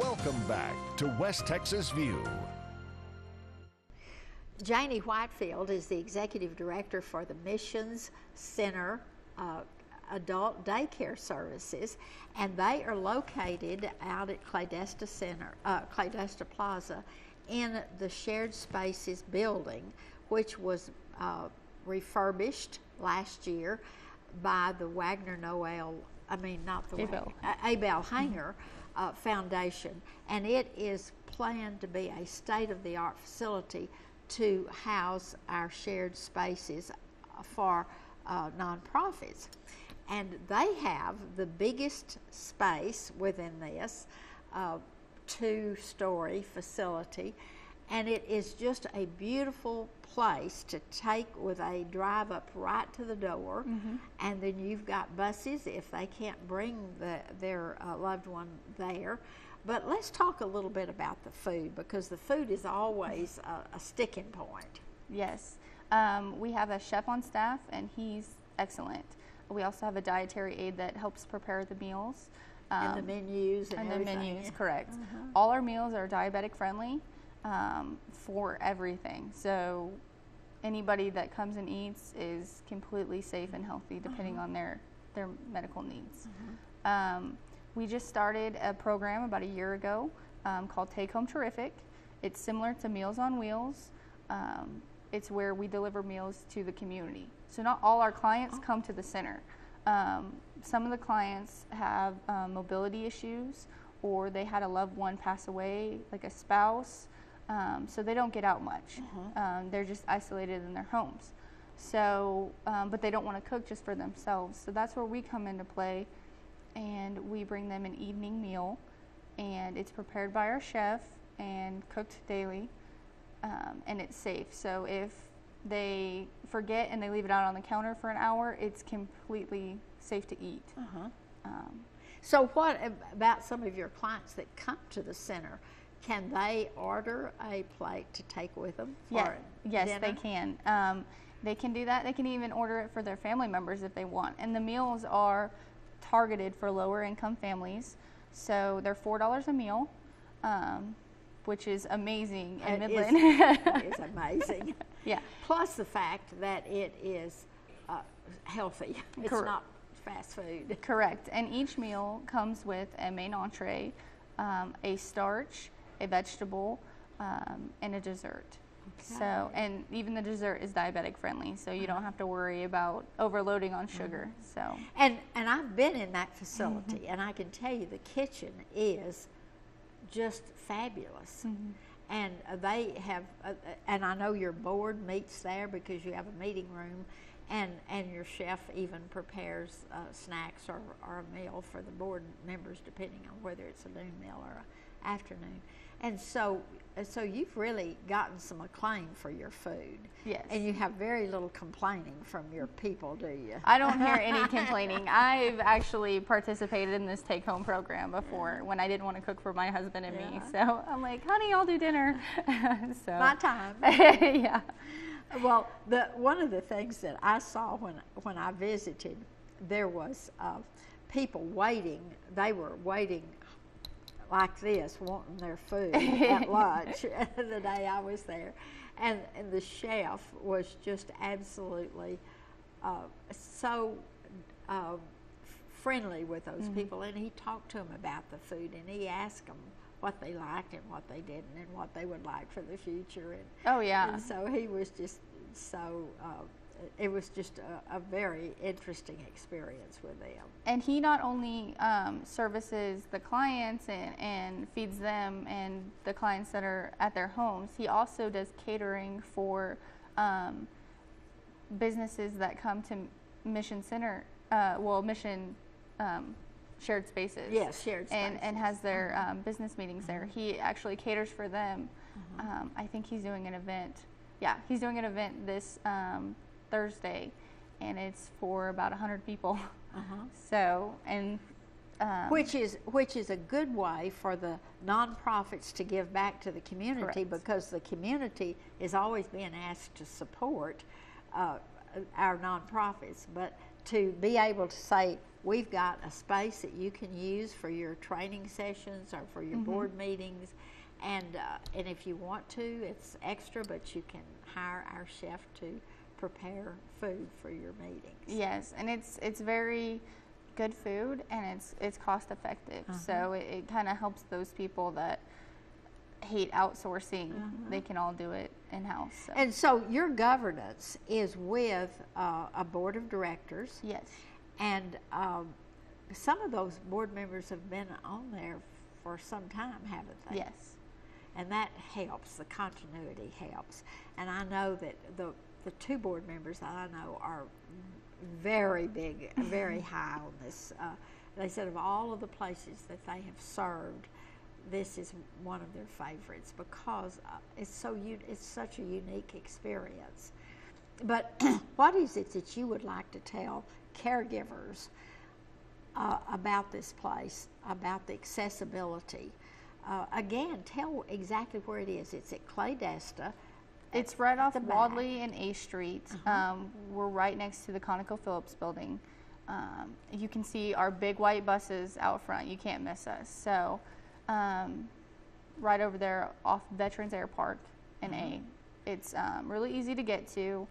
Welcome back to West Texas View. Jayni Whitefield is the executive director for the Missions Center Adult Daycare Services, and they are located out at Cladesta Plaza in the Shared Spaces building, which was refurbished last year by the Abel Hanger Foundation, and it is planned to be a state-of-the-art facility to house our shared spaces for nonprofits. And they have the biggest space within this 2-story facility, and it is just a beautiful place to take with a drive up right to the door. And then you've got buses if they can't bring their loved one there. But let's talk a little bit about the food, because the food is always a sticking point. Yes. We have a chef on staff, and he's excellent. We also have a dietary aide that helps prepare the meals. And the menus and everything. The menus, correct. All our meals are diabetic friendly for everything. So anybody that comes and eats is completely safe and healthy depending on their medical needs. We just started a program about a year ago called Take Home Terrific. It's similar to Meals on Wheels. It's where we deliver meals to the community. So not all our clients come to the center. Some of the clients have mobility issues, or they had a loved one pass away, like a spouse, so they don't get out much. They're just isolated in their homes. So, but they don't want to cook just for themselves. So that's where we come into play, and we bring them an evening meal, and it's prepared by our chef and cooked daily, and it's safe. So if they forget and they leave it out on the counter for an hour, it's completely safe to eat. So what about some of your clients that come to the center? Can they order a plate to take with them for Yes, dinner? they can. They can do that. They can even order it for their family members if they want. And the meals are targeted for lower income families. So they're $4 a meal, which is amazing in Midland. It is amazing. Yeah. Plus the fact that it is healthy. It's not fast food. Correct. And each meal comes with a main entree, a starch, a vegetable, and a dessert. Okay. So, and even the dessert is diabetic friendly, so you don't have to worry about overloading on sugar. So, and I've been in that facility, and I can tell you the kitchen is just fabulous. And they have, and I know your board meets there because you have a meeting room, and your chef even prepares snacks or a meal for the board members, depending on whether it's a noon meal or an afternoon. And so you've really gotten some acclaim for your food. Yes. And you have very little complaining from your people, do you? I don't hear any complaining. I've actually participated in this take-home program before when I didn't want to cook for my husband and me. So I'm like, honey, I'll do dinner. So my time. Yeah. Well, one of the things that I saw when I visited, there was people waiting. They were waiting like this, wanting their food at lunch the day I was there. And the chef was just absolutely so friendly with those people. And he talked to them about the food, and he asked them what they liked and what they didn't and what they would like for the future. And, and so he was just so, it was just a very interesting experience with them. And he not only services the clients and feeds them and the clients that are at their homes, he also does catering for businesses that come to Mission Center, Mission Shared Spaces. Yes, Shared Spaces. And has their business meetings there. He actually caters for them. I think he's doing an event. Yeah, he's doing an event this Thursday, and it's for about 100 people. So, and which is a good way for the nonprofits to give back to the community, because the community is always being asked to support our nonprofits, but to be able to say, we've got a space that you can use for your training sessions or for your board meetings, and if you want to, it's extra, but you can hire our chef to prepare food for your meetings. Yes, and it's very good food, and it's cost effective. So it kind of helps those people that hate outsourcing. They can all do it in-house. So. And so your governance is with a board of directors. Yes. And some of those board members have been on there for some time, haven't they? Yes. And that helps, the continuity helps. And I know that the two board members that I know are very big, very high on this. They said of all of the places that they have served, this is one of their favorites because it's such a unique experience. But what is it that you would like to tell caregivers about this place, about the accessibility? Again, tell exactly where it is. It's at Claydesta. It's right off Wadley and A Street. We're right next to the ConocoPhillips building. You can see our big white buses out front. You can't miss us. So right over there off Veterans Air Park in A. It's really easy to get to.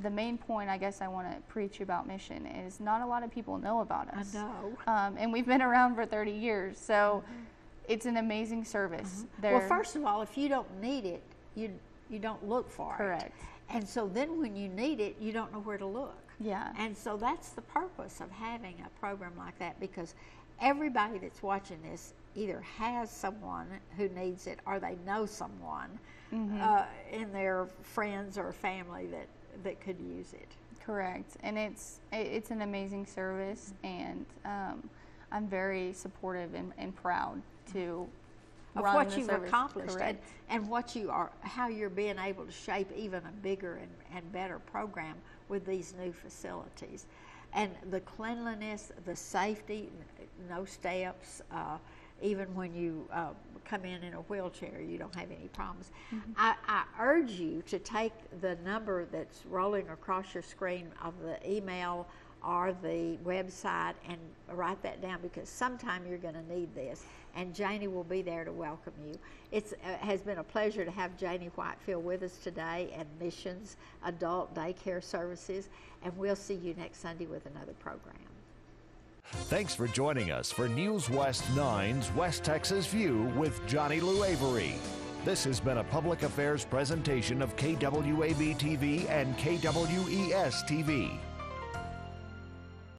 The main point I guess I want to preach about Mission is not a lot of people know about us. I know. And we've been around for 30 years. So it's an amazing service. Well, first of all, if you don't need it, you don't look for it. Correct. And so then when you need it, you don't know where to look. Yeah. And so that's the purpose of having a program like that, because everybody that's watching this either has someone who needs it or they know someone in their friends or family that could use it. Correct. And it's an amazing service, and I'm very supportive and proud to of run what the you've service. accomplished Correct. and what you are, how you're being able to shape even a bigger and better program with these new facilities. And the cleanliness, the safety, no steps, even when you come in a wheelchair, you don't have any problems. I urge you to take the number that's rolling across your screen of the email or the website and write that down, because sometime you're going to need this, and Jayni will be there to welcome you. It has been a pleasure to have Jayni Whitefield with us today at Missions Adult Daycare Services, and we'll see you next Sunday with another program. Thanks for joining us for News West 9's West Texas View with Johnny Lou Avery. This has been a public affairs presentation of KWAB TV and KWES TV.